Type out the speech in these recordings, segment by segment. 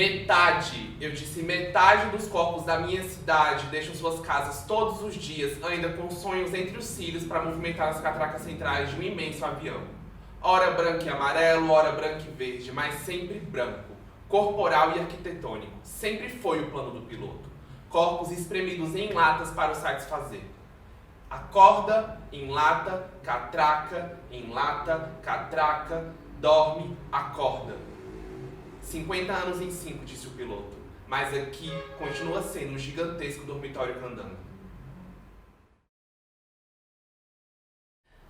Eu disse metade dos corpos da minha cidade deixam suas casas todos os dias, ainda com sonhos entre os cílios para movimentar as catracas centrais de um imenso avião. Ora branco e amarelo, ora branco e verde, mas sempre branco, corporal e arquitetônico. Sempre foi o plano do piloto. Corpos espremidos em latas para o satisfazer. Acorda, enlata, catraca, dorme, acorda. 50 anos em 5, disse o piloto, mas aqui continua sendo um gigantesco dormitório candango.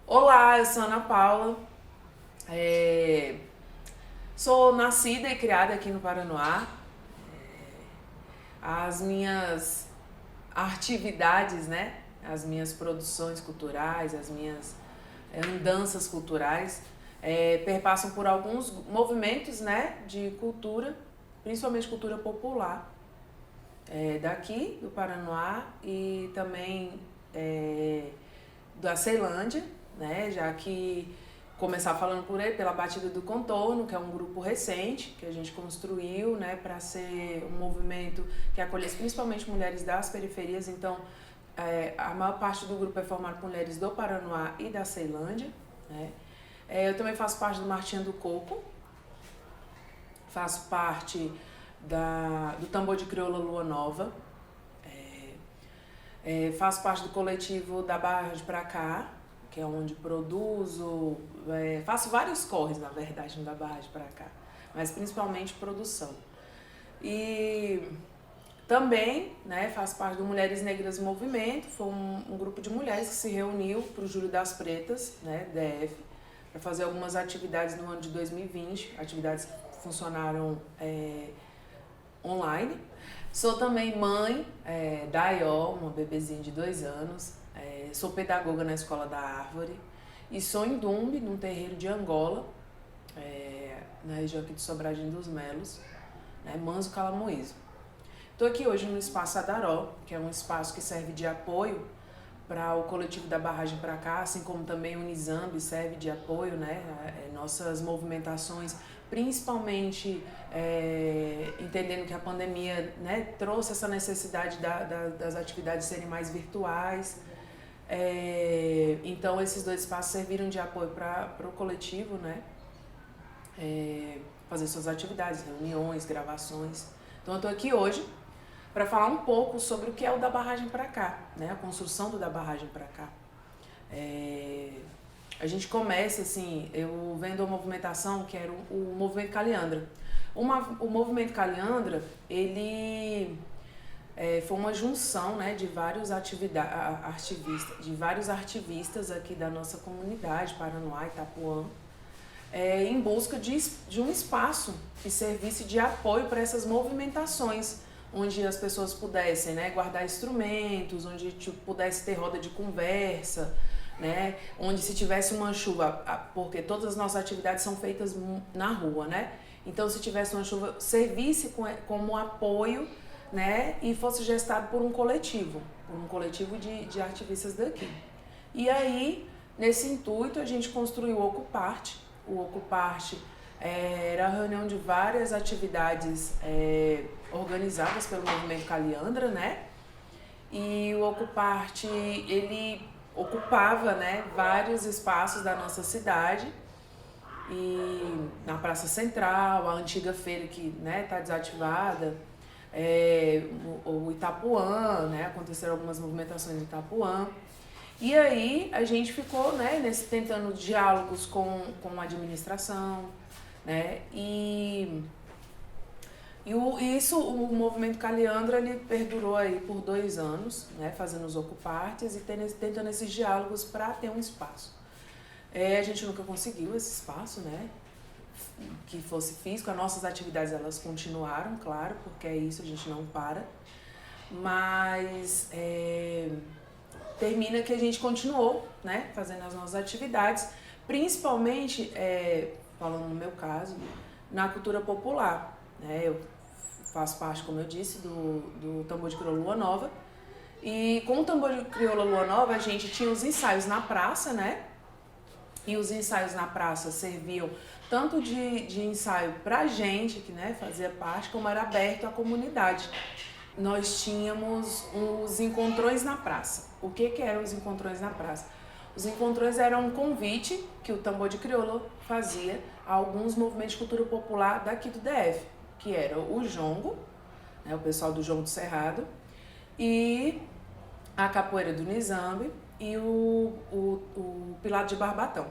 Olá, eu sou Ana Paula, sou nascida e criada aqui no Paranoá. As minhas atividades, né, as minhas produções culturais, as minhas andanças culturais perpassam por alguns movimentos, né, de cultura, principalmente cultura popular, daqui do Paranoá e também da Ceilândia, né, já que começar falando por ele, pela Batida do Contorno, que é um grupo recente que a gente construiu, né, para ser um movimento que acolhesse principalmente mulheres das periferias. Então, a maior parte do grupo é formado por mulheres do Paranoá e da Ceilândia, né. Eu também faço parte do Marchinha do Coco, faço parte do Tambor de Crioula Lua Nova, faço parte do coletivo da Barragem Pra Cá, que é onde produzo, faço vários corres, na verdade, da Barragem Pra Cá, mas principalmente produção. E também, né, faço parte do Mulheres Negras Movimento, foi um grupo de mulheres que se reuniu para o Júlio das Pretas, né, DF, para fazer algumas atividades no ano de 2020, atividades que funcionaram online. Sou também mãe da Ió, uma bebezinha de 2 anos, sou pedagoga na Escola da Árvore e sou em Dumbe, num terreiro de Angola, na região aqui de Sobradinho dos Melos, né, Manso Calamoíso. Estou aqui hoje no Espaço Adaró, que é um espaço que serve de apoio para o coletivo da Barragem Pra Cá, assim como também o Unizambi serve de apoio, né, nossas movimentações, principalmente entendendo que a pandemia, né, trouxe essa necessidade das atividades serem mais virtuais. Então esses 2 espaços serviram de apoio para o coletivo, né, fazer suas atividades, reuniões, gravações. Então eu estou aqui hoje para falar um pouco sobre o que é o da Barragem Pra Cá, né, a construção do da Barragem Pra Cá. A gente começa assim, eu vendo a movimentação que era o Movimento Caliandra. O Movimento Caliandra, ele foi uma junção, né, de vários artivistas aqui da nossa comunidade, Paranoá, Itapuã, em busca de um espaço que servisse de apoio para essas movimentações, onde as pessoas pudessem, né, guardar instrumentos, onde pudesse ter roda de conversa, né, onde se tivesse uma chuva, porque todas as nossas atividades são feitas na rua, né, então se tivesse uma chuva, servisse como apoio, né, e fosse gestado por um coletivo de ativistas daqui. E aí, nesse intuito, a gente construiu o Ocuparte. O Ocuparte era a reunião de várias atividades organizadas pelo Movimento Caliandra, né? E o Ocuparte, ele ocupava, né, vários espaços da nossa cidade, e na Praça Central, a antiga feira que, né, tá desativada, o Itapuã, né, aconteceram algumas movimentações em Itapuã. E aí a gente ficou, né, tentando diálogos com a administração, né, e o Movimento Caliandra, ele perdurou aí por 2 anos, né, fazendo os Ocupartes e tentando esses diálogos para ter um espaço. A gente nunca conseguiu esse espaço, né, que fosse físico. As nossas atividades, elas continuaram, claro, porque é isso, a gente não para, mas termina que a gente continuou, né, fazendo as nossas atividades, principalmente, falando no meu caso, na cultura popular, né. Eu faço parte, como eu disse, do Tambor de Crioula Lua Nova, e com o Tambor de Crioula Lua Nova a gente tinha os ensaios na praça, né, e os ensaios na praça serviam tanto de ensaio pra gente, que né, fazia parte, como era aberto à comunidade. Nós tínhamos os encontrões na praça. O que eram os encontrões na praça? Os encontrões eram um convite que o Tambor de Crioulo fazia a alguns movimentos de cultura popular daqui do DF, que era o jongo, né, o pessoal do jongo do Cerrado, e a capoeira do Nizambe e o pilado de Barbatão.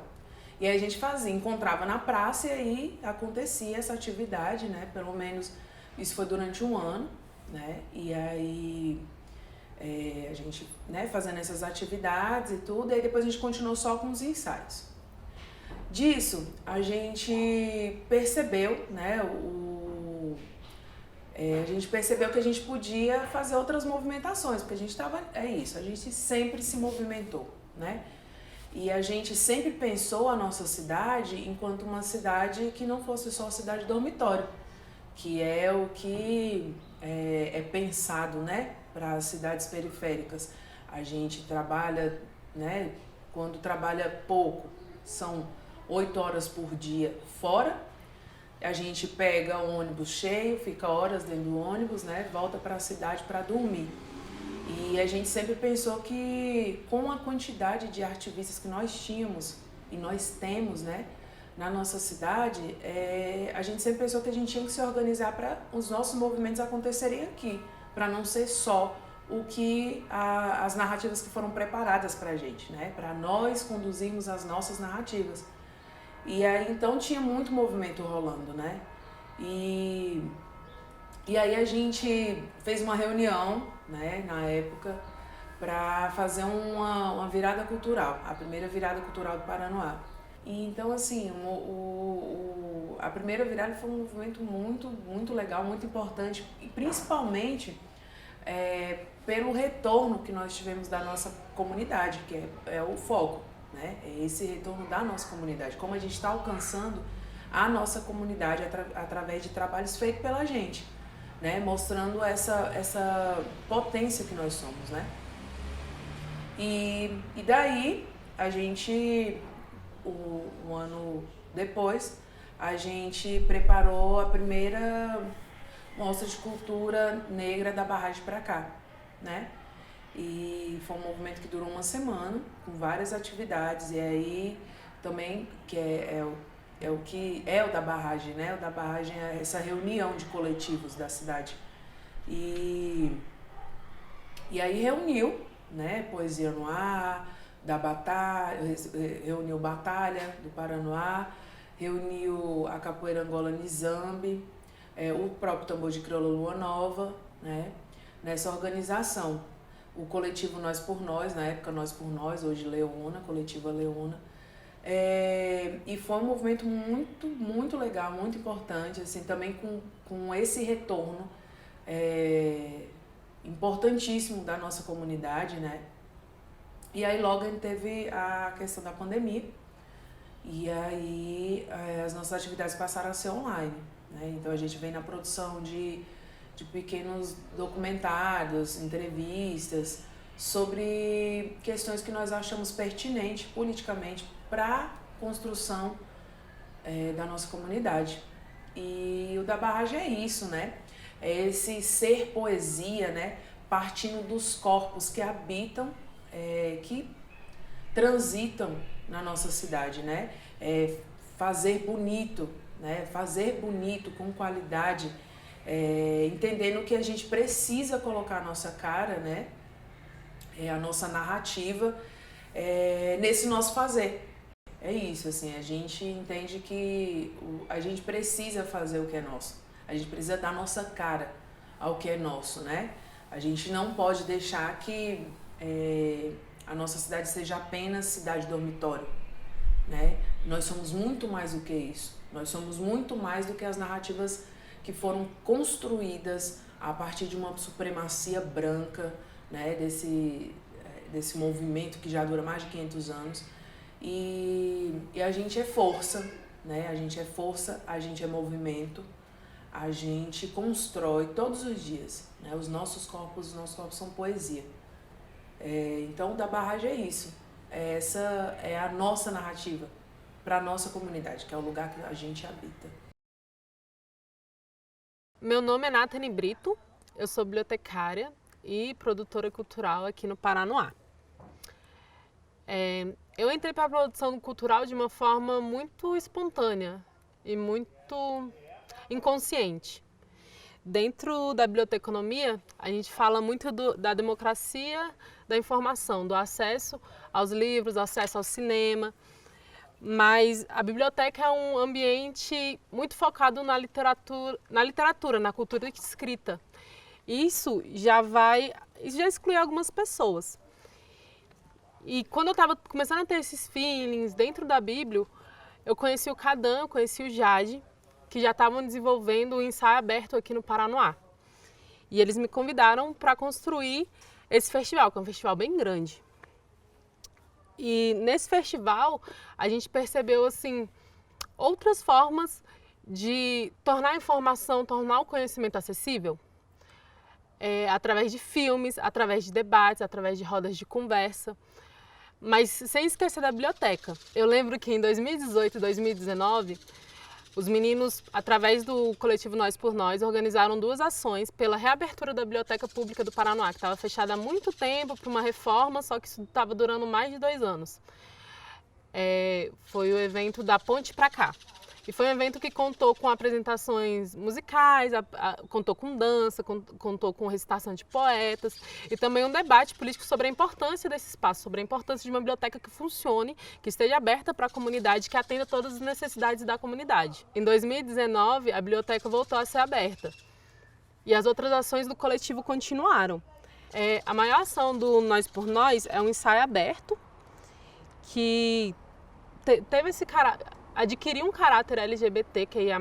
E aí a gente encontrava na praça e aí acontecia essa atividade, né? Pelo menos isso foi durante um ano, né? E aí a gente, né, fazendo essas atividades e tudo, e aí depois a gente continuou só com os ensaios. Disso, a gente percebeu, né, a gente percebeu que a gente podia fazer outras movimentações, porque a gente estava, a gente sempre se movimentou, né? E a gente sempre pensou a nossa cidade enquanto uma cidade que não fosse só cidade dormitório, que é o que é pensado, né, para as cidades periféricas. A gente trabalha, né, quando trabalha pouco, são 8 horas por dia fora, a gente pega o ônibus cheio, fica horas dentro do ônibus, né, volta para a cidade para dormir. E a gente sempre pensou que com a quantidade de ativistas que nós tínhamos e nós temos, né, na nossa cidade, a gente sempre pensou que a gente tinha que se organizar para os nossos movimentos acontecerem aqui, para não ser só o que as narrativas que foram preparadas para a gente, né, para nós conduzirmos as nossas narrativas. E aí então tinha muito movimento rolando, né, e aí a gente fez uma reunião, né, na época, para fazer uma virada cultural, a primeira virada cultural do Paranoá. E então, assim, a primeira virada foi um movimento muito legal, muito importante, e principalmente pelo retorno que nós tivemos da nossa comunidade, que é o foco, né? É esse retorno da nossa comunidade, como a gente está alcançando a nossa comunidade através de trabalhos feitos pela gente, né? Mostrando essa potência que nós somos, né? E daí, a gente, um ano depois, a gente preparou a primeira mostra de cultura negra da barragem para cá, né? E foi um movimento que durou uma semana, com várias atividades, e aí também, que é o que é o da barragem, né? O da barragem é essa reunião de coletivos da cidade. E aí reuniu, né? Poesia no Ar, da Batalha, reuniu Batalha do Paranoá, reuniu a Capoeira Angola Nizambe, o próprio Tambor de Crioulo Lua Nova, né? Nessa organização. O coletivo Nós por Nós, na época Nós por Nós, hoje Leona, coletiva Leona. E foi um movimento muito legal, muito importante, assim, também com esse retorno importantíssimo da nossa comunidade, né? E aí logo a gente teve a questão da pandemia, e aí as nossas atividades passaram a ser online, né? Então a gente vem na produção de pequenos documentários, entrevistas sobre questões que nós achamos pertinentes politicamente para a construção da nossa comunidade. E o da barragem é isso, né? É esse ser poesia, né? Partindo dos corpos que habitam, que transitam na nossa cidade, né? Fazer bonito, né? Fazer bonito, com qualidade, entendendo que a gente precisa colocar a nossa cara, né? A nossa narrativa nesse nosso fazer. É isso, assim, a gente entende que a gente precisa fazer o que é nosso. A gente precisa dar nossa cara ao que é nosso, né? A gente não pode deixar que a nossa cidade seja apenas cidade dormitório, né? Nós somos muito mais do que isso. Nós somos muito mais do que as narrativas que foram construídas a partir de uma supremacia branca, né? Desse movimento que já dura mais de 500 anos. E a gente é força, né? A gente é força, a gente é movimento, a gente constrói todos os dias, né? Os nossos corpos são poesia. Então, o da barragem é isso. Essa é a nossa narrativa para a nossa comunidade, que é o lugar que a gente habita. Meu nome é Nathalie Brito, eu sou bibliotecária e produtora cultural aqui no Paranoá. Eu entrei para a produção cultural de uma forma muito espontânea e muito inconsciente. Dentro da biblioteconomia, a gente fala muito da democracia da informação, do acesso aos livros, acesso ao cinema, mas a biblioteca é um ambiente muito focado na literatura, na cultura escrita. Isso já exclui algumas pessoas. E quando eu estava começando a ter esses feelings dentro da Bíblia, eu conheci o Cadan, eu conheci o Jade, que já estavam desenvolvendo o ensaio aberto aqui no Paranoá. E eles me convidaram para construir esse festival, que é um festival bem grande. E nesse festival, a gente percebeu assim, outras formas de tornar a informação, tornar o conhecimento acessível. Através de filmes, através de debates, através de rodas de conversa. Mas sem esquecer da biblioteca. Eu lembro que em 2018 e 2019, os meninos, através do coletivo Nós por Nós, organizaram 2 ações pela reabertura da Biblioteca Pública do Paranoá, que estava fechada há muito tempo para uma reforma, só que isso estava durando mais de 2 anos. Foi o evento da Ponte Pra Cá. E foi um evento que contou com apresentações musicais, contou com dança, contou com recitação de poetas e também um debate político sobre a importância desse espaço, sobre a importância de uma biblioteca que funcione, que esteja aberta para a comunidade, que atenda todas as necessidades da comunidade. Em 2019, a biblioteca voltou a ser aberta e as outras ações do coletivo continuaram. A maior ação do Nós por Nós é um ensaio aberto que teve esse caráter, adquiriu um caráter LGBTQIA+,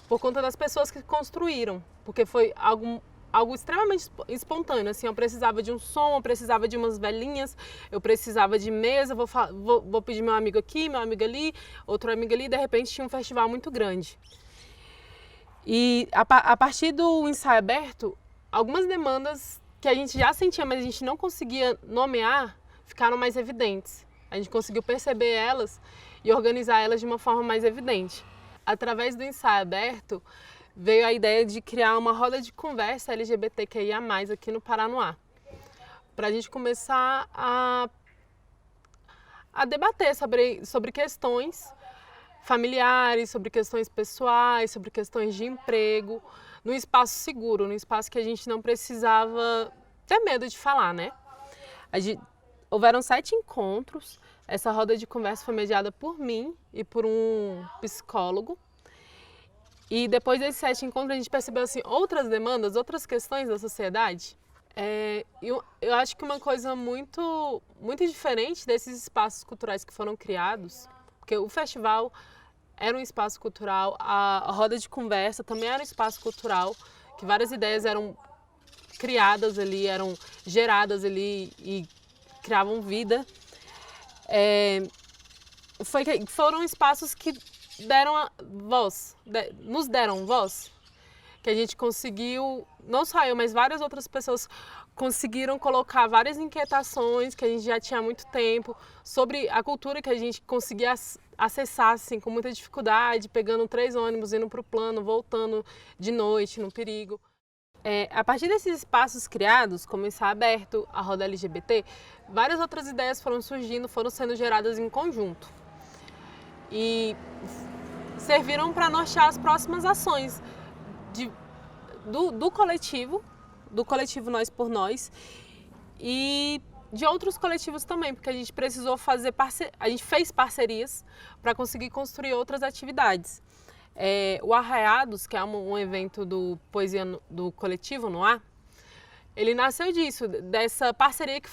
por conta das pessoas que construíram, porque foi algo extremamente espontâneo, assim, eu precisava de um som, eu precisava de umas velhinhas, eu precisava de mesa, vou pedir meu amigo aqui, meu amigo ali, outro amigo ali, e de repente tinha um festival muito grande. E a partir do ensaio aberto, algumas demandas que a gente já sentia, mas a gente não conseguia nomear, ficaram mais evidentes. A gente conseguiu perceber elas e organizar elas de uma forma mais evidente. Através do ensaio aberto, veio a ideia de criar uma roda de conversa LGBTQIA+, aqui no Paranoá, para a gente começar a debater sobre questões familiares, sobre questões pessoais, sobre questões de emprego, num espaço seguro, num espaço que a gente não precisava ter medo de falar, né? Houveram 7 encontros. Essa roda de conversa foi mediada por mim e por um psicólogo. E depois desses 7 encontros a gente percebeu assim, outras demandas, outras questões da sociedade. Eu acho que uma coisa muito diferente desses espaços culturais que foram criados, porque o festival era um espaço cultural, a roda de conversa também era um espaço cultural, que várias ideias eram criadas ali, eram geradas ali e criavam vida. Foram espaços que nos deram voz, que a gente conseguiu, não só eu, mas várias outras pessoas conseguiram colocar várias inquietações que a gente já tinha há muito tempo, sobre a cultura que a gente conseguia acessar assim, com muita dificuldade, pegando 3 ônibus, indo para o plano, voltando de noite, no perigo. A partir desses espaços criados, como o ensaio aberto, a roda LGBT, várias outras ideias foram surgindo, foram sendo geradas em conjunto. E serviram para nortear as próximas ações do coletivo Nós por Nós e de outros coletivos também, porque a gente precisou a gente fez parcerias para conseguir construir outras atividades. O Arraiados, que é um evento do Poesia do Coletivo Noá, ele nasceu disso, dessa parceria que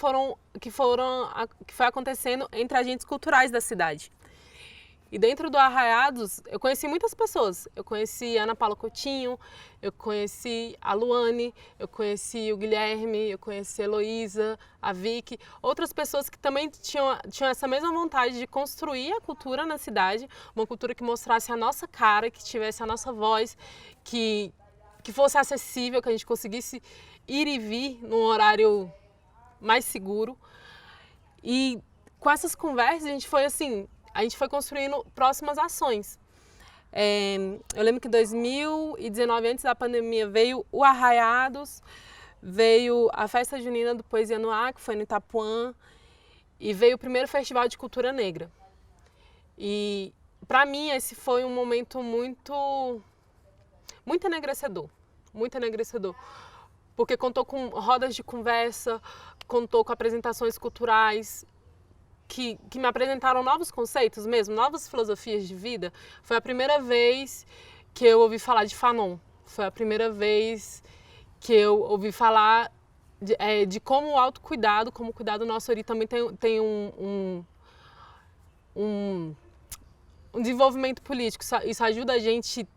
foi acontecendo entre agentes culturais da cidade. E dentro do Arraiados, eu conheci muitas pessoas. Eu conheci a Ana Paula Coutinho, eu conheci a Luane, eu conheci o Guilherme, eu conheci a Heloísa, a Vicky. Outras pessoas que também tinham essa mesma vontade de construir a cultura na cidade, uma cultura que mostrasse a nossa cara, que tivesse a nossa voz, que fosse acessível, que a gente conseguisse ir e vir num horário mais seguro. E com essas conversas a gente foi assim, a gente foi construindo próximas ações. Eu lembro que em 2019, antes da pandemia, veio o Arraiados, veio a Festa Junina do Poesia no Ar, que foi no Itapuã, e veio o primeiro Festival de Cultura Negra. E para mim esse foi um momento muito enegrecedor, porque contou com rodas de conversa, contou com apresentações culturais que me apresentaram novos conceitos mesmo, novas filosofias de vida. Foi a primeira vez que eu ouvi falar de Fanon, foi a primeira vez que eu ouvi falar de como o autocuidado, como o cuidado nosso ali também tem um desenvolvimento político. Isso ajuda a gente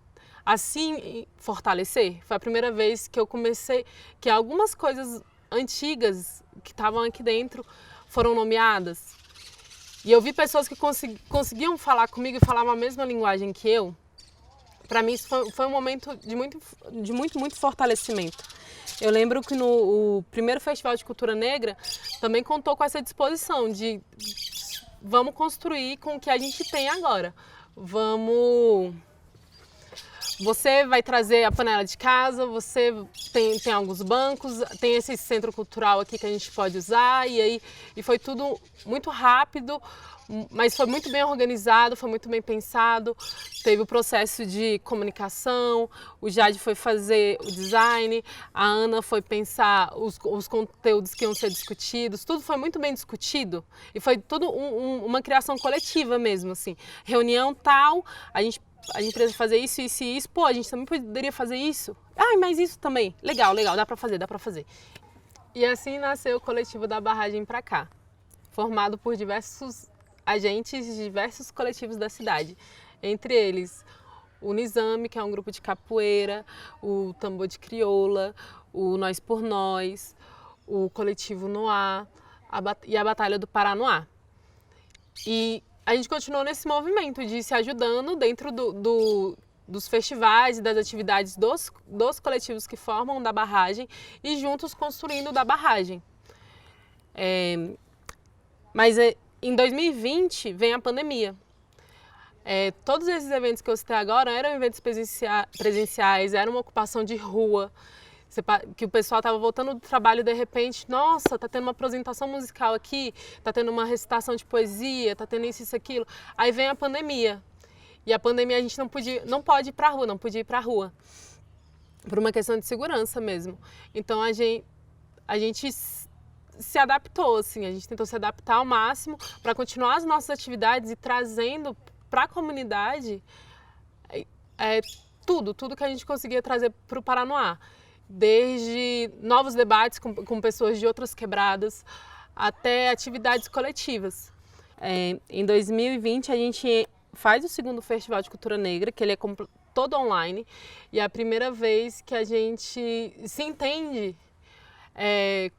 a se fortalecer. Foi a primeira vez que eu comecei, que algumas coisas antigas que estavam aqui dentro foram nomeadas. E eu vi pessoas que conseguiam falar comigo e falavam a mesma linguagem que eu. Para mim isso foi um momento de muito fortalecimento. Eu lembro que no primeiro Festival de Cultura Negra também contou com essa disposição de vamos construir com o que a gente tem agora. Você vai trazer a panela de casa, você tem alguns bancos, tem esse centro cultural aqui que a gente pode usar, e foi tudo muito rápido, mas foi muito bem organizado, foi muito bem pensado. Teve o processo de comunicação, o Jade foi fazer o design, a Ana foi pensar os conteúdos que iam ser discutidos, tudo foi muito bem discutido e foi tudo uma criação coletiva mesmo, assim. Reunião tal, a gente precisa fazer isso, isso e isso, pô, a gente também poderia fazer isso. Mas isso também, legal, dá pra fazer. E assim nasceu o coletivo da Barragem Pra Cá, formado por diversos agentes de diversos coletivos da cidade, entre eles o Nizame, que é um grupo de capoeira, o Tambor de Crioula, o Nós por Nós, o coletivo Noá e a Batalha do Paranoá. E a gente continuou nesse movimento de se ajudando dentro dos festivais e das atividades dos coletivos que formam da barragem e juntos construindo da barragem. Mas em 2020 vem a pandemia. Todos esses eventos que eu citei agora eram eventos presenciais, era uma ocupação de rua, que o pessoal estava voltando do trabalho e de repente, nossa, está tendo uma apresentação musical aqui, está tendo uma recitação de poesia, está tendo isso, aquilo. Aí vem a pandemia. E a pandemia a gente não podia ir para a rua, por uma questão de segurança mesmo. Então a gente se adaptou, assim, a gente tentou se adaptar ao máximo para continuar as nossas atividades e trazendo para a comunidade tudo que a gente conseguia trazer para o Paranoá. Desde novos debates com pessoas de outras quebradas até atividades coletivas. Em 2020 a gente faz o segundo Festival de Cultura Negra, que ele é todo online, e é a primeira vez que a gente se entende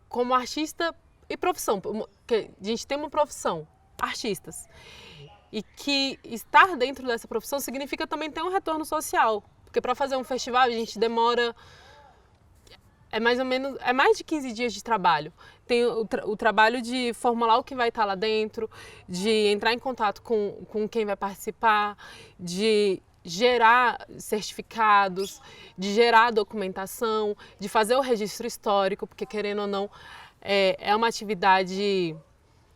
como artista e profissão, que a gente tem uma profissão, artistas, e que estar dentro dessa profissão significa também ter um retorno social, porque para fazer um festival a gente demora mais de 15 dias de trabalho. Tem o trabalho de formular o que vai estar lá dentro, de entrar em contato com quem vai participar, de gerar certificados, de gerar documentação, de fazer o registro histórico, porque querendo ou não, é uma atividade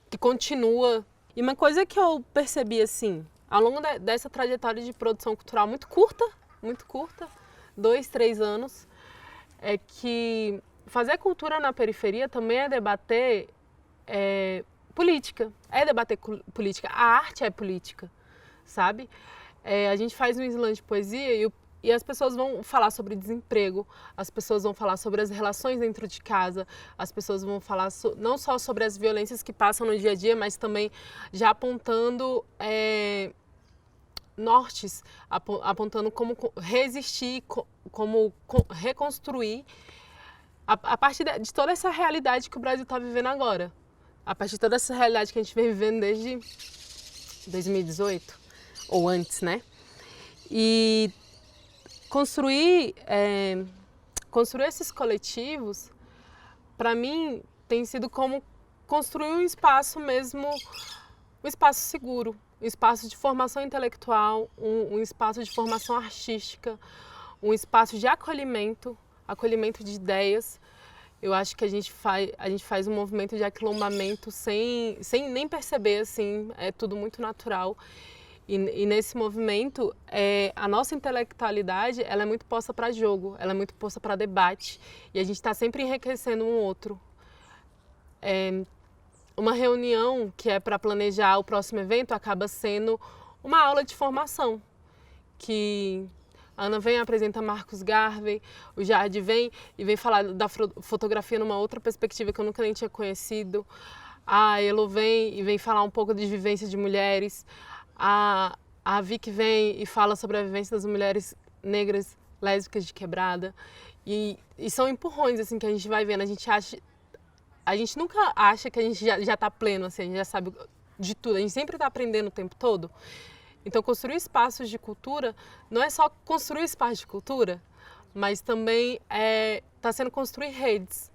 que continua. E uma coisa que eu percebi assim, ao longo dessa trajetória de produção cultural muito curta, 2, 3 anos, é que fazer cultura na periferia também é debater política, a arte é política, sabe? A gente faz um slam de poesia e as pessoas vão falar sobre desemprego, as pessoas vão falar sobre as relações dentro de casa, as pessoas vão falar não só sobre as violências que passam no dia a dia, mas também já apontando nortes, apontando como resistir, como reconstruir a partir de toda essa realidade que o Brasil está vivendo agora, a partir de toda essa realidade que a gente vem vivendo desde 2018 ou antes, né? E construir esses coletivos, para mim, tem sido como construir um espaço mesmo, um espaço seguro, espaço de formação intelectual, um espaço de formação artística, um espaço de acolhimento de ideias. Eu acho que a gente faz um movimento de aquilombamento sem nem perceber, assim, é tudo muito natural. E nesse movimento, a nossa intelectualidade, ela é muito posta para jogo, ela é muito posta para debate, e a gente está sempre enriquecendo um outro. Uma reunião que é para planejar o próximo evento acaba sendo uma aula de formação, que a Ana vem e apresenta Marcus Garvey, o Jade vem e vem falar da fotografia numa outra perspectiva que eu nunca nem tinha conhecido. A Elo vem e vem falar um pouco de vivência de mulheres. A Vicky vem e fala sobre a vivência das mulheres negras, lésbicas de Quebrada. E são empurrões assim, que a gente vai vendo. A gente nunca acha que a gente já está pleno, assim, a gente já sabe de tudo. A gente sempre está aprendendo o tempo todo. Então, construir espaços de cultura não é só construir espaços de cultura, mas também está sendo construir redes.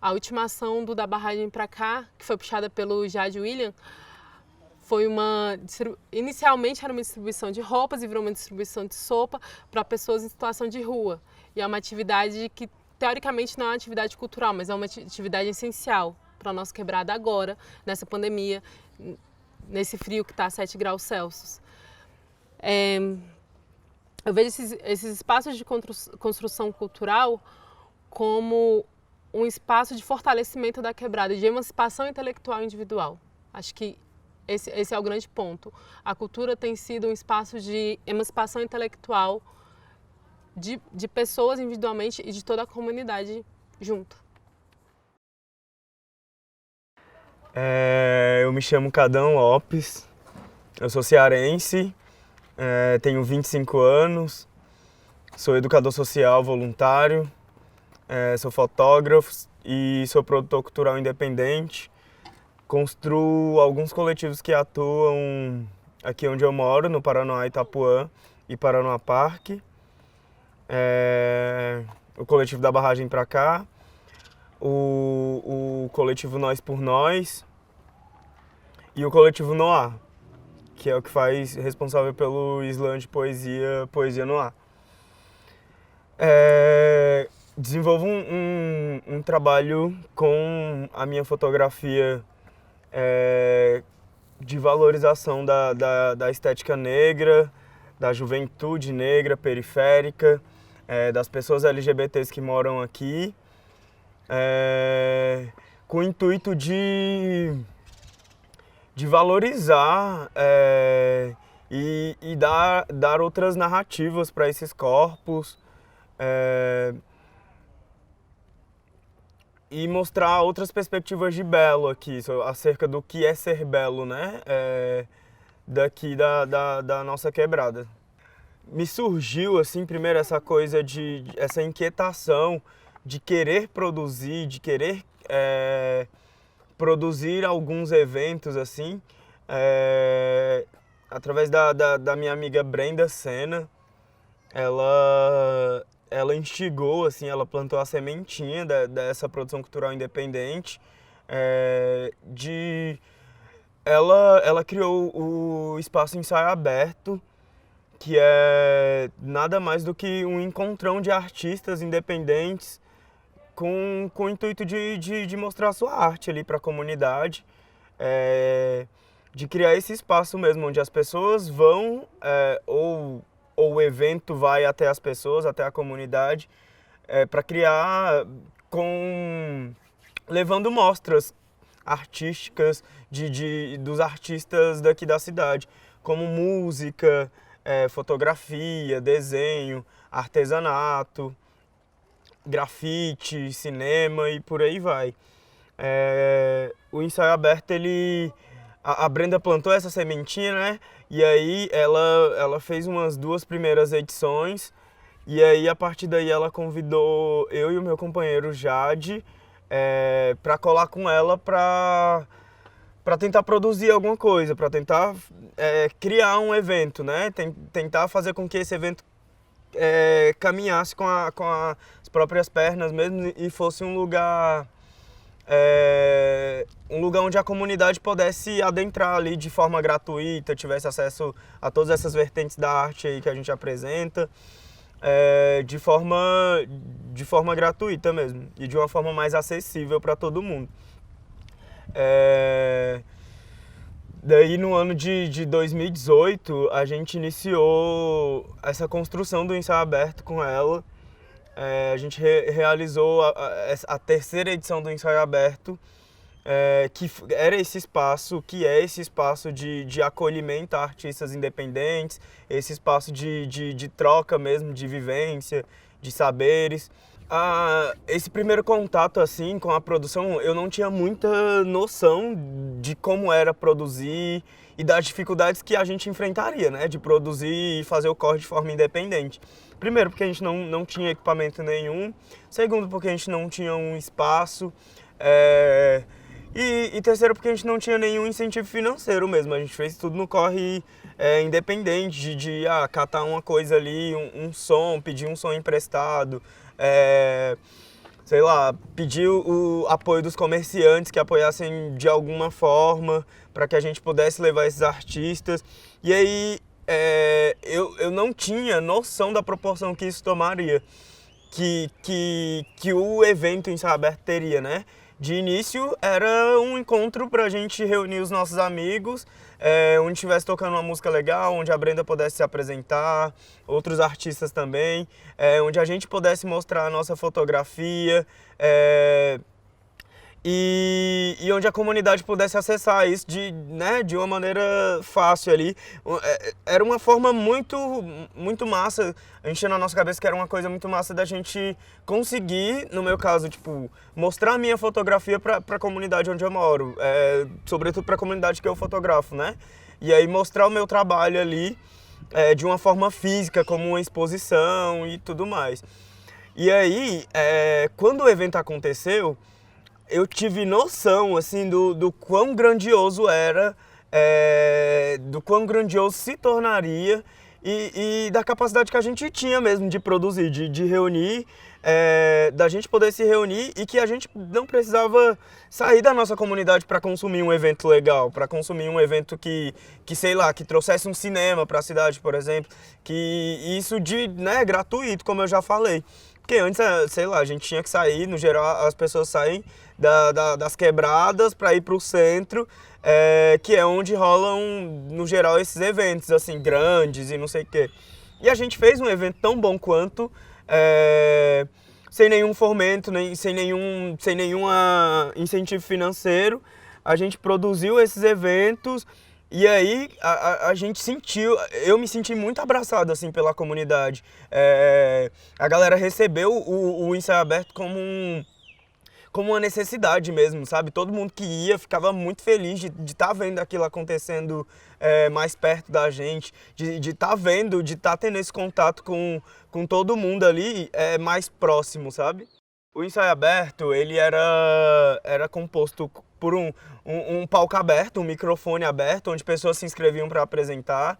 A última ação do Da Barragem Pra Cá, que foi puxada pelo Jade William, foi inicialmente era uma distribuição de roupas e virou uma distribuição de sopa para pessoas em situação de rua. E é uma atividade que, teoricamente, não é uma atividade cultural, mas é uma atividade essencial para a nossa quebrada agora, nessa pandemia, nesse frio que está a 7 graus Celsius. Eu vejo esses espaços de construção cultural como um espaço de fortalecimento da quebrada, de emancipação intelectual individual. Acho que esse é o grande ponto. A cultura tem sido um espaço de emancipação intelectual de pessoas individualmente e de toda a comunidade junto. Eu me chamo Cadão Lopes, eu sou cearense, tenho 25 anos, sou educador social voluntário, sou fotógrafo e sou produtor cultural independente. Construo alguns coletivos que atuam aqui onde eu moro, no Paranoá Itapuã e Paranoá Parque. O coletivo Da Barragem Pra Cá, o coletivo Nós por Nós e o coletivo Noá, que é o que faz responsável pelo slam de Poesia Noá. Desenvolvo um trabalho com a minha fotografia de valorização da estética negra, da juventude negra periférica, das pessoas LGBTs que moram aqui, com o intuito de valorizar e dar outras narrativas para esses corpos, e mostrar outras perspectivas de belo aqui, acerca do que é ser belo, né? Daqui da nossa quebrada. Me surgiu, assim, primeiro essa coisa essa inquietação de querer produzir, de querer produzir alguns eventos, assim, através da minha amiga Brenda Sena. Ela instigou, assim, ela plantou a sementinha dessa produção cultural independente. Ela criou o Espaço Ensaio Aberto, que é nada mais do que um encontrão de artistas independentes com o intuito de mostrar a sua arte ali para a comunidade, de criar esse espaço mesmo, onde as pessoas vão, ou o evento vai até as pessoas, até a comunidade, para criar, levando mostras artísticas dos artistas daqui da cidade, como música, fotografia, desenho, artesanato, grafite, cinema e por aí vai. O Ensaio Aberto, a Brenda plantou essa sementinha, né? E aí ela fez umas 2 primeiras edições, e aí a partir daí ela convidou eu e o meu companheiro Jade para colar com ela para tentar produzir alguma coisa, para tentar criar um evento, né? Tentar fazer com que esse evento caminhasse com as próprias pernas mesmo e fosse um lugar um lugar onde a comunidade pudesse adentrar ali de forma gratuita, tivesse acesso a todas essas vertentes da arte aí que a gente apresenta, de forma gratuita mesmo, e de uma forma mais acessível para todo mundo. Daí no ano de 2018 a gente iniciou essa construção do Ensaio Aberto com ela. A gente realizou a terceira edição do Ensaio Aberto, que era esse espaço, que é esse espaço de acolhimento a artistas independentes, esse espaço de troca mesmo, de vivência, de saberes. Esse primeiro contato assim com a produção, eu não tinha muita noção de como era produzir e das dificuldades que a gente enfrentaria, né, de produzir e fazer o corre de forma independente. Primeiro, porque a gente não tinha equipamento nenhum. Segundo, porque a gente não tinha um espaço. E terceiro, porque a gente não tinha nenhum incentivo financeiro mesmo. A gente fez tudo no corre independente, de catar uma coisa ali, um som, pedir um som emprestado. Sei lá, pedir o apoio dos comerciantes que apoiassem de alguma forma para que a gente pudesse levar esses artistas. E aí eu não tinha noção da proporção que isso tomaria, que o evento Ensaio Aberto teria, né? De início era um encontro para a gente reunir os nossos amigos, onde estivesse tocando uma música legal, onde a Brenda pudesse se apresentar, outros artistas também, onde a gente pudesse mostrar a nossa fotografia, e onde a comunidade pudesse acessar isso de uma maneira fácil ali. Era uma forma muito massa, a gente tinha na nossa cabeça que era uma coisa muito massa da gente conseguir, no meu caso, tipo, mostrar a minha fotografia para a comunidade onde eu moro, sobretudo para a comunidade que eu fotografo, né? E aí mostrar o meu trabalho ali de uma forma física, como uma exposição e tudo mais. E aí, quando o evento aconteceu, eu tive noção, assim, do quão grandioso era, do quão grandioso se tornaria e da capacidade que a gente tinha mesmo de produzir, de reunir, da gente poder se reunir e que a gente não precisava sair da nossa comunidade para consumir um evento legal, para consumir um evento que sei lá, que trouxesse um cinema para a cidade, por exemplo, que isso gratuito, como eu já falei. Porque antes, sei lá, a gente tinha que sair, no geral as pessoas saem das quebradas para ir para o centro, que é onde rolam, no geral, esses eventos assim, grandes e não sei o quê. E a gente fez um evento tão bom quanto, sem nenhum fomento, sem nenhum incentivo financeiro. A gente produziu esses eventos. E aí a gente eu me senti muito abraçado assim pela comunidade. A galera recebeu o Ensaio Aberto como uma necessidade mesmo, sabe? Todo mundo que ia ficava muito feliz de estar vendo aquilo acontecendo mais perto da gente, de estar vendo, de estar tendo esse contato com todo mundo ali mais próximo, sabe? O Ensaio Aberto, ele era composto por um palco aberto, um microfone aberto, onde pessoas se inscreviam para apresentar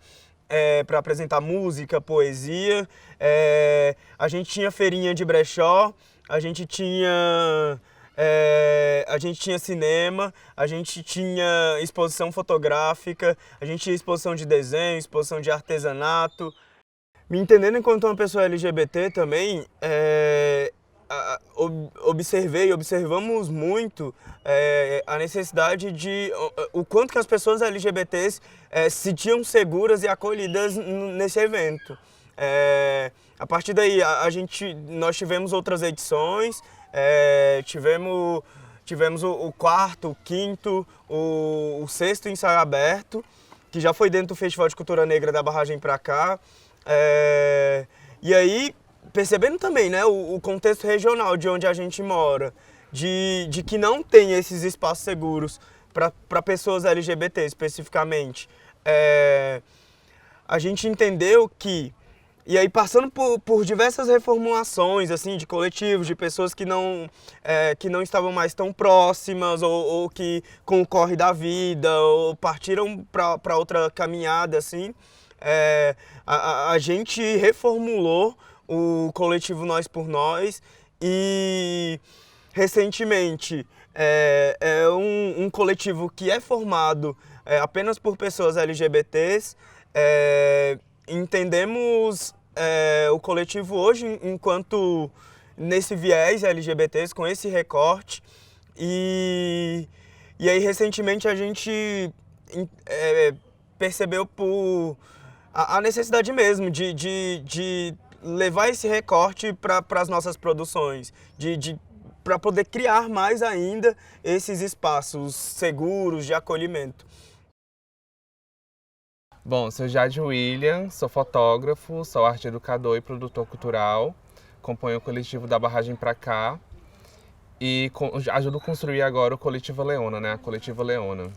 música, poesia. A gente tinha feirinha de brechó, a gente tinha cinema, a gente tinha exposição fotográfica, a gente tinha exposição de desenho, exposição de artesanato. Me entendendo enquanto uma pessoa LGBT também, observamos muito a necessidade o quanto que as pessoas LGBTs se sentiam seguras e acolhidas nesse evento. A partir daí, nós tivemos outras edições, tivemos o quarto, o quinto, o sexto Ensaio Aberto, que já foi dentro do Festival de Cultura Negra da Barragem pra cá. E aí, percebendo também, né, o contexto regional de onde a gente mora, de que não tem esses espaços seguros para pessoas LGBT especificamente, a gente entendeu que, e aí passando por diversas reformulações assim, de coletivos, de pessoas que não estavam mais tão próximas, ou que com o corre da vida, ou partiram para outra caminhada, assim, a gente reformulou o coletivo Nós por Nós e recentemente é um coletivo que é formado apenas por pessoas LGBTs. Entendemos o coletivo hoje enquanto nesse viés LGBTs, com esse recorte. E aí, recentemente, a gente percebeu a necessidade mesmo de levar esse recorte para as nossas produções, para poder criar mais ainda esses espaços seguros de acolhimento. Bom, sou Jade William, sou fotógrafo, sou arte educador e produtor cultural, componho o coletivo da Barragem Pra Cá e ajudo a construir agora o Coletivo Leona, né? A Coletiva Leona,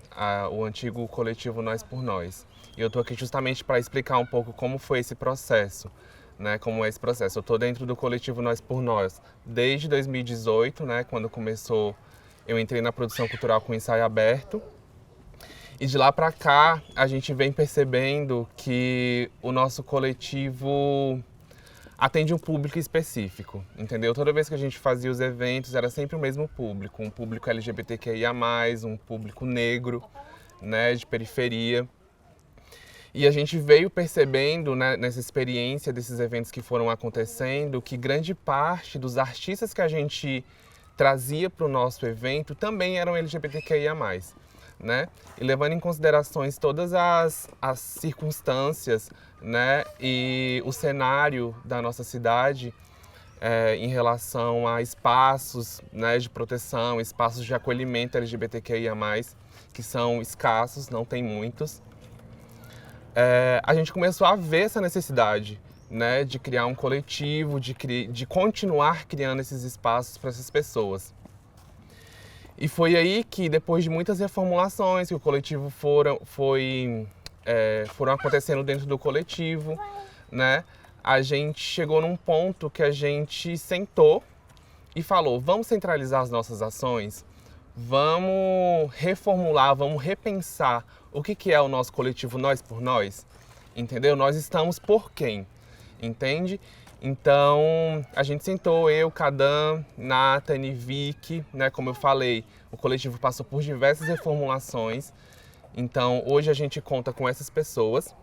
o antigo coletivo Nós por Nós. E eu tô aqui justamente para explicar um pouco como foi esse processo, né? Como é esse processo. Eu tô dentro do coletivo Nós por Nós desde 2018, né? Quando começou, eu entrei na produção cultural com ensaio aberto. E de lá para cá, a gente vem percebendo que o nosso coletivo atende um público específico, entendeu? Toda vez que a gente fazia os eventos, era sempre o mesmo público, um público LGBTQIA+, um público negro, né, de periferia. E a gente veio percebendo, né, nessa experiência desses eventos que foram acontecendo, que grande parte dos artistas que a gente trazia para o nosso evento também eram LGBTQIA+. Né? E levando em considerações todas as circunstâncias, né? E o cenário da nossa cidade em relação a espaços, né, de proteção, espaços de acolhimento LGBTQIA+, que são escassos, não tem muitos, a gente começou a ver essa necessidade, né, de criar um coletivo, de continuar criando esses espaços para essas pessoas. E foi aí que, depois de muitas reformulações que o coletivo foram acontecendo dentro do coletivo, né, a gente chegou num ponto que a gente sentou e falou: vamos centralizar as nossas ações, vamos reformular, vamos repensar o que é o nosso coletivo Nós por Nós, entendeu? Nós estamos por quem, entende? Então, a gente sentou, eu, Kadam, Nathalie, Vicky, né? Como eu falei, o coletivo passou por diversas reformulações. Então, hoje a gente conta com essas pessoas.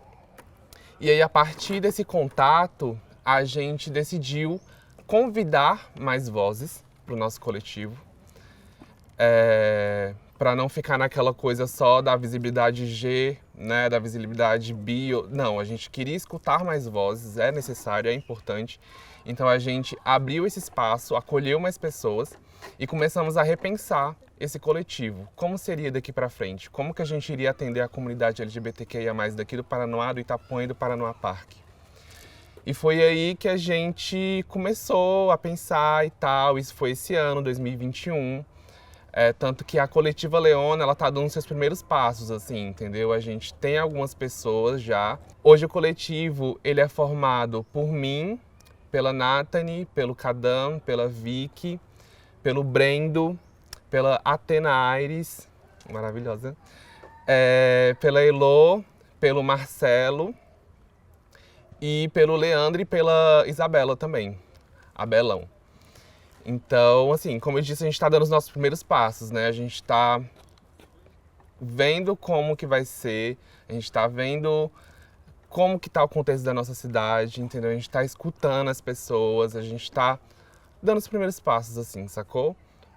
E aí, a partir desse contato, a gente decidiu convidar mais vozes para o nosso coletivo. Para não ficar naquela coisa só da visibilidade G, né, da visibilidade bio. Não, a gente queria escutar mais vozes, é necessário, é importante. Então a gente abriu esse espaço, acolheu mais pessoas e começamos a repensar esse coletivo. Como seria daqui para frente? Como que a gente iria atender a comunidade LGBTQIA+, daqui do Paranoá, do Itapuã e do Paranoá Parque? E foi aí que a gente começou a pensar e tal. Isso foi esse ano, 2021. Tanto que a Coletiva Leona, ela tá dando seus primeiros passos, assim, entendeu? A gente tem algumas pessoas já. Hoje o coletivo, ele é formado por mim, pela Nathalie, pelo Kadam, pela Vicky, pelo Brendo, pela Atena Aires, maravilhosa, pela Elô, pelo Marcelo e pelo Leandro e pela Isabela também, a Belão. Então, assim, como eu disse, a gente está dando os nossos primeiros passos, né? A gente está vendo como que vai ser, a gente está vendo como que tá o contexto da nossa cidade, entendeu? A gente está escutando as pessoas, a gente está dando os primeiros passos, assim, sacou?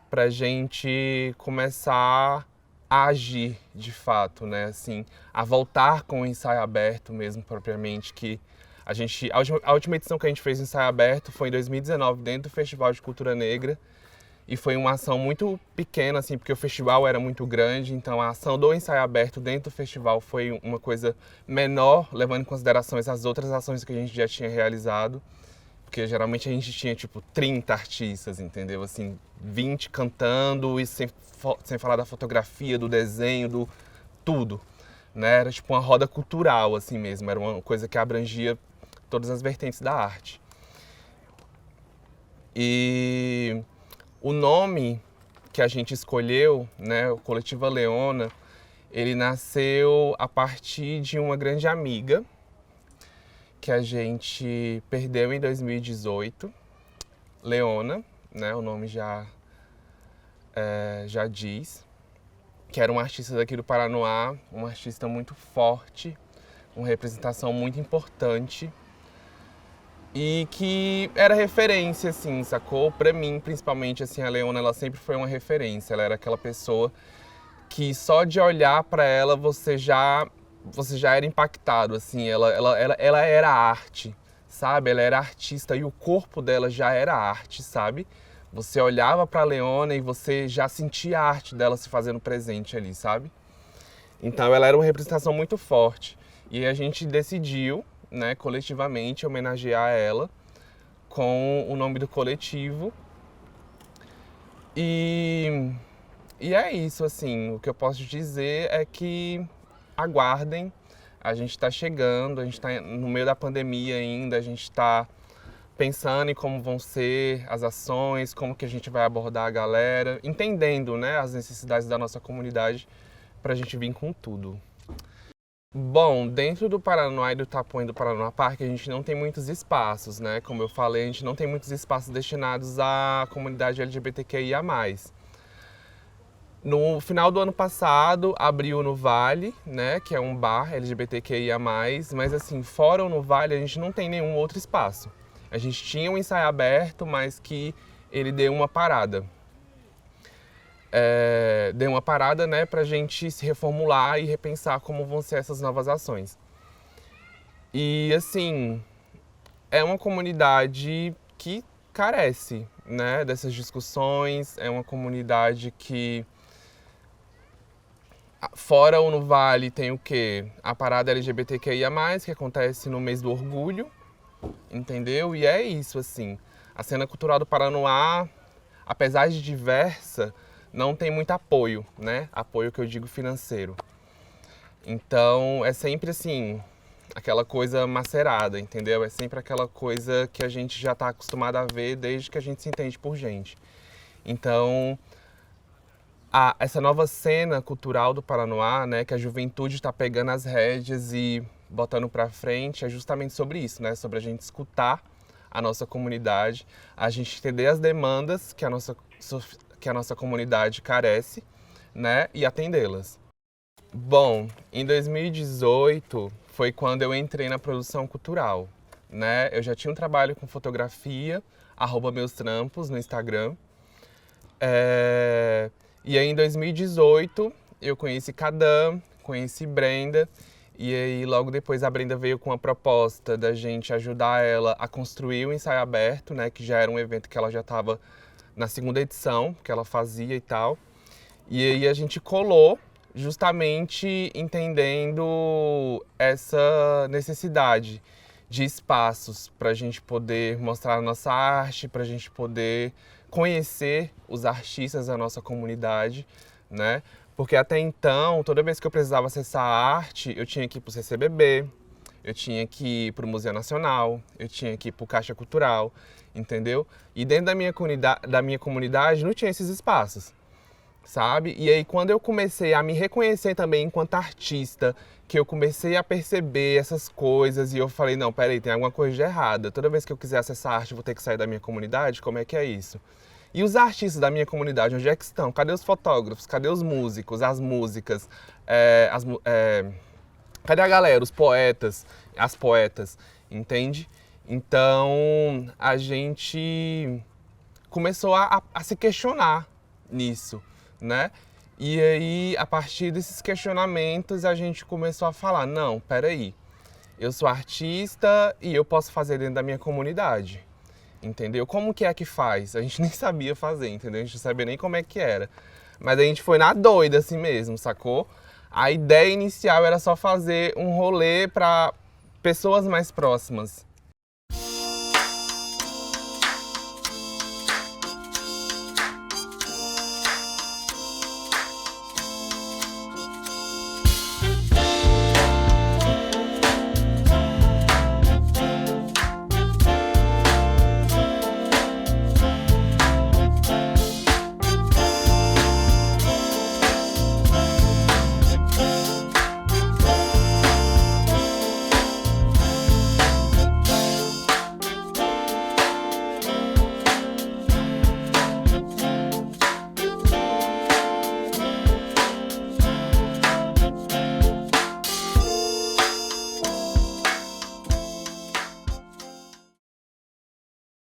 Pra gente começar a agir, de fato, né? Assim, a voltar com o ensaio aberto mesmo, propriamente, que a última edição que a gente fez no ensaio aberto foi em 2019, dentro do Festival de Cultura Negra. E foi uma ação muito pequena, assim, porque o festival era muito grande. Então a ação do ensaio aberto dentro do festival foi uma coisa menor, levando em consideração as outras ações que a gente já tinha realizado. Porque geralmente a gente tinha, tipo, 30 artistas, entendeu? Assim, 20 cantando e sem falar da fotografia, do desenho, do tudo, né? Era tipo uma roda cultural, assim mesmo. Era uma coisa que abrangia todas as vertentes da arte. E o nome que a gente escolheu, né, o Coletiva Leona, ele nasceu a partir de uma grande amiga que a gente perdeu em 2018, Leona, né, o nome já já diz, que era um artista daqui do Paranoá, um artista muito forte, uma representação muito importante e que era referência, assim, sacou? Pra mim, principalmente, assim, a Leona, ela sempre foi uma referência, ela era aquela pessoa que só de olhar pra ela você já era impactado, assim, ela era arte, sabe? Ela era artista e o corpo dela já era arte, sabe? Você olhava pra Leona e você já sentia a arte dela se fazendo presente ali, sabe? Então ela era uma representação muito forte. E a gente decidiu, né, coletivamente, homenagear ela com o nome do coletivo. E é isso, assim, o que eu posso dizer é que aguardem, a gente está chegando, a gente está no meio da pandemia ainda, a gente está pensando em como vão ser as ações, como que a gente vai abordar a galera, entendendo, né, as necessidades da nossa comunidade para a gente vir com tudo. Bom, dentro do Paranoá e do Itapuã e do Paranoá Park, a gente não tem muitos espaços, né? Como eu falei, a gente não tem muitos espaços destinados à comunidade LGBTQIA+. No final do ano passado, abriu no Vale, né? Que é um bar LGBTQIA+, mas assim, fora o no Vale, a gente não tem nenhum outro espaço. A gente tinha um ensaio aberto, mas que ele deu uma parada. Deu uma parada, né, pra gente se reformular e repensar como vão ser essas novas ações. E, assim, é uma comunidade que carece, né, dessas discussões, é uma comunidade que, fora o No Vale, tem o quê? A parada LGBTQIA+, que acontece no mês do orgulho, entendeu? E é isso, assim, a cena cultural do Paranoá, apesar de diversa, não tem muito apoio, né? Apoio que eu digo financeiro. Então, é sempre assim, aquela coisa macerada, entendeu? É sempre aquela coisa que a gente já está acostumado a ver desde que a gente se entende por gente. Então, essa nova cena cultural do Paranoá, né, que a juventude está pegando as rédeas e botando para frente, é justamente sobre isso, né? Sobre a gente escutar a nossa comunidade, a gente entender as demandas que a nossa comunidade carece, né, e atendê-las. Bom, em 2018 foi quando eu entrei na produção cultural, né? Eu já tinha um trabalho com fotografia, @meustrampos no Instagram. E aí em 2018 eu conheci Kadam, conheci Brenda, e aí logo depois a Brenda veio com a proposta da gente ajudar ela a construir o ensaio aberto, né, que já era um evento que ela já estava na segunda edição, que ela fazia e tal. E aí a gente colou, justamente entendendo essa necessidade de espaços para a gente poder mostrar a nossa arte, para a gente poder conhecer os artistas da nossa comunidade, né? Porque até então, toda vez que eu precisava acessar a arte, eu tinha que ir para o CCBB, eu tinha que ir para o Museu Nacional, eu tinha que ir para o Caixa Cultural, entendeu? E dentro da minha comunidade não tinha esses espaços, sabe? E aí quando eu comecei a me reconhecer também enquanto artista, que eu comecei a perceber essas coisas e eu falei, não, peraí, tem alguma coisa de errada. Toda vez que eu quiser acessar arte, eu vou ter que sair da minha comunidade, como é que é isso? E os artistas da minha comunidade, onde é que estão? Cadê os fotógrafos? Cadê os músicos? As músicas? Cadê a galera? Os poetas? As poetas? Entende? Então, a gente começou a se questionar nisso, né? E aí, a partir desses questionamentos, a gente começou a falar, não, peraí, eu sou artista e eu posso fazer dentro da minha comunidade, entendeu? Como que é que faz? A gente nem sabia fazer, entendeu? A gente não sabia nem como é que era. Mas a gente foi na doida assim mesmo, sacou? A ideia inicial era só fazer um rolê para pessoas mais próximas,